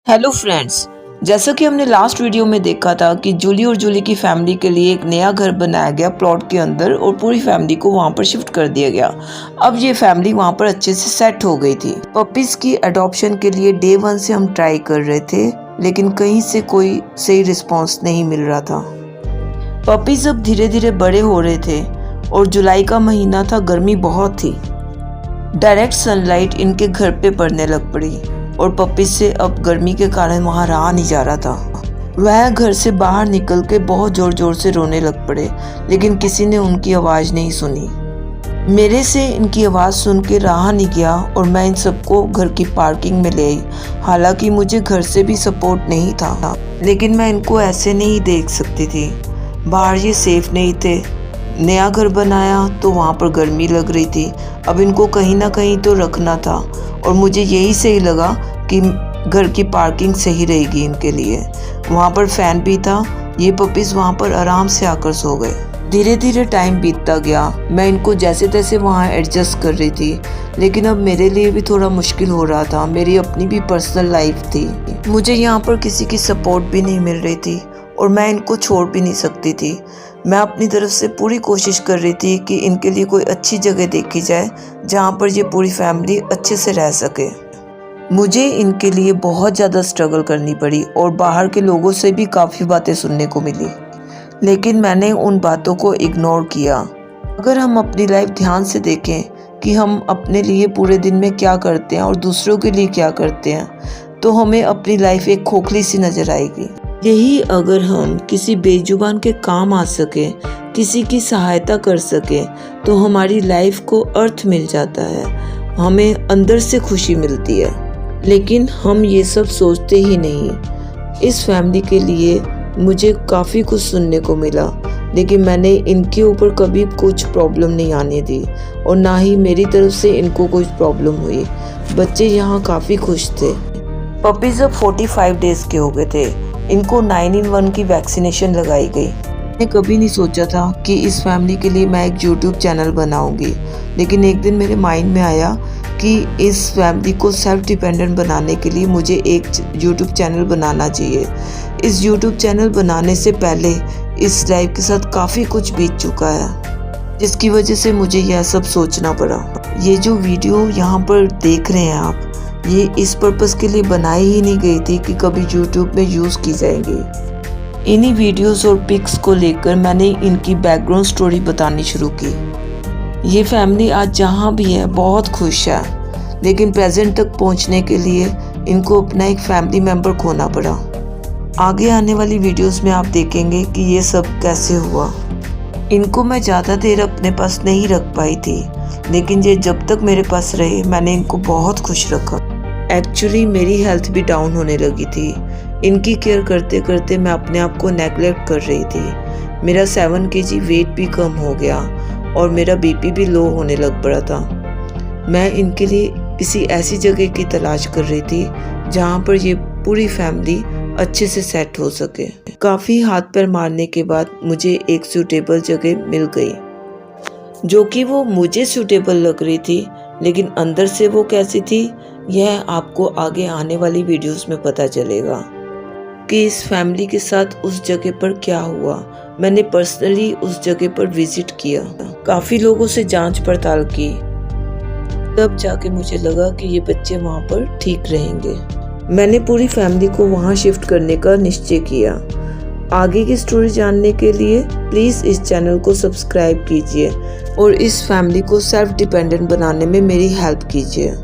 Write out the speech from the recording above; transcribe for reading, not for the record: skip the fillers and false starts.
Hello friends, जैसा कि हमने लास्ट वीडियो में देखा था कि जूली और जूली की फैमिली के लिए एक नया घर बनाया गया प्लॉट के अंदर और पूरी फैमिली को वहां पर शिफ्ट कर दिया गया। अब ये फैमिली वहां पर अच्छे से सेट हो गई थी। पपीज की अडॉप्शन के लिए डे 1 से हम ट्राई कर रहे थे, लेकिन कहीं से कोई सही रिस्पॉन्स नहीं मिल रहा था। पपीज अब धीरे धीरे बड़े हो रहे थे और जुलाई का महीना था, गर्मी बहुत थी। डायरेक्ट सनलाइट इनके घर पे पड़ने लग पड़ी और पपी से अब गर्मी के कारण वहाँ रहा नहीं जा रहा था। वह घर से बाहर निकल के बहुत जोर जोर से रोने लग पड़े, लेकिन किसी ने उनकी आवाज़ नहीं सुनी। मेरे से इनकी आवाज़ सुन के रहा नहीं गया और मैं इन सबको घर की पार्किंग में ले आई। हालांकि मुझे घर से भी सपोर्ट नहीं था, लेकिन मैं इनको ऐसे नहीं देख सकती थी। बाहर ये सेफ नहीं थे। नया घर बनाया तो वहाँ पर गर्मी लग रही थी। अब इनको कहीं ना कहीं तो रखना था और मुझे यही सही लगा कि घर की पार्किंग सही रहेगी इनके लिए। वहाँ पर फैन भी था। ये पपीज़ वहाँ पर आराम से आकर सो गए। धीरे धीरे टाइम बीतता गया। मैं इनको जैसे तैसे वहाँ एडजस्ट कर रही थी, लेकिन अब मेरे लिए भी थोड़ा मुश्किल हो रहा था। मेरी अपनी भी पर्सनल लाइफ थी। मुझे यहाँ पर किसी की सपोर्ट भी नहीं मिल रही थी और मैं इनको छोड़ भी नहीं सकती थी। मैं अपनी तरफ से पूरी कोशिश कर रही थी कि इनके लिए कोई अच्छी जगह देखी जाए जहाँ पर ये पूरी फैमिली अच्छे से रह सके। मुझे इनके लिए बहुत ज़्यादा स्ट्रगल करनी पड़ी और बाहर के लोगों से भी काफ़ी बातें सुनने को मिली, लेकिन मैंने उन बातों को इग्नोर किया। अगर हम अपनी लाइफ ध्यान से देखें कि हम अपने लिए पूरे दिन में क्या करते हैं और दूसरों के लिए क्या करते हैं, तो हमें अपनी लाइफ एक खोखली सी नज़र आएगी। यही अगर हम किसी बेजुबान के काम आ सके, किसी की सहायता कर सके, तो हमारी लाइफ को अर्थ मिल जाता है, हमें अंदर से खुशी मिलती है। लेकिन हम ये सब सोचते ही नहीं। इस फैमिली के लिए मुझे काफ़ी कुछ सुनने को मिला, लेकिन मैंने इनके ऊपर कभी कुछ प्रॉब्लम नहीं आने दी और ना ही मेरी तरफ से इनको कुछ प्रॉब्लम हुई। बच्चे यहाँ काफ़ी खुश थे। पपीज़ अब 45 डेज़ के हो गए थे। इनको 9-in-1 की वैक्सीनेशन लगाई गई। मैंने कभी नहीं सोचा था कि इस फैमिली के लिए मैं एक यूट्यूब चैनल बनाऊंगी, लेकिन एक दिन मेरे माइंड में आया कि इस फैमिली को सेल्फ डिपेंडेंट बनाने के लिए मुझे एक यूट्यूब चैनल बनाना चाहिए। इस यूट्यूब चैनल बनाने से पहले इस लाइफ के साथ काफ़ी कुछ बीत चुका है, जिसकी वजह से मुझे यह सब सोचना पड़ा। ये जो वीडियो यहाँ पर देख रहे हैं आप, ये इस पर्पस के लिए बनाई ही नहीं गई थी कि कभी YouTube में यूज़ की जाएंगी। इन्हीं वीडियोस और पिक्स को लेकर मैंने इनकी बैकग्राउंड स्टोरी बतानी शुरू की। ये फैमिली आज जहाँ भी है बहुत खुश है, लेकिन प्रेजेंट तक पहुँचने के लिए इनको अपना एक फैमिली मेम्बर खोना पड़ा। आगे आने वाली वीडियोस में आप देखेंगे कि ये सब कैसे हुआ। इनको मैं ज़्यादा देर अपने पास नहीं रख पाई थी, लेकिन ये जब तक मेरे पास रहे मैंने इनको बहुत खुश रखा। एक्चुअली मेरी हेल्थ भी डाउन होने लगी थी। इनकी केयर करते करते मैं अपने आप को नेगलेक्ट कर रही थी। मेरा 7 kg वेट भी कम हो गया और मेरा BP भी लो होने लग पड़ा था। मैं इनके लिए किसी ऐसी जगह की तलाश कर रही थी जहाँ पर ये पूरी फैमिली अच्छे से सेट हो सके। काफ़ी हाथ पैर मारने के बाद मुझे एक सूटेबल जगह मिल गई, जो कि वो मुझे सूटेबल लग रही थी, लेकिन अंदर से वो कैसी थी यह आपको आगे आने वाली वीडियोस में पता चलेगा कि इस फैमिली के साथ उस जगह पर क्या हुआ। मैंने पर्सनली उस जगह पर विजिट किया, काफ़ी लोगों से जांच पड़ताल की, तब जाके मुझे लगा कि ये बच्चे वहाँ पर ठीक रहेंगे। मैंने पूरी फैमिली को वहाँ शिफ्ट करने का निश्चय किया। आगे की स्टोरी जानने के लिए प्लीज़ इस चैनल को सब्सक्राइब कीजिए और इस फैमिली को सेल्फ डिपेंडेंट बनाने में मेरी हेल्प कीजिए।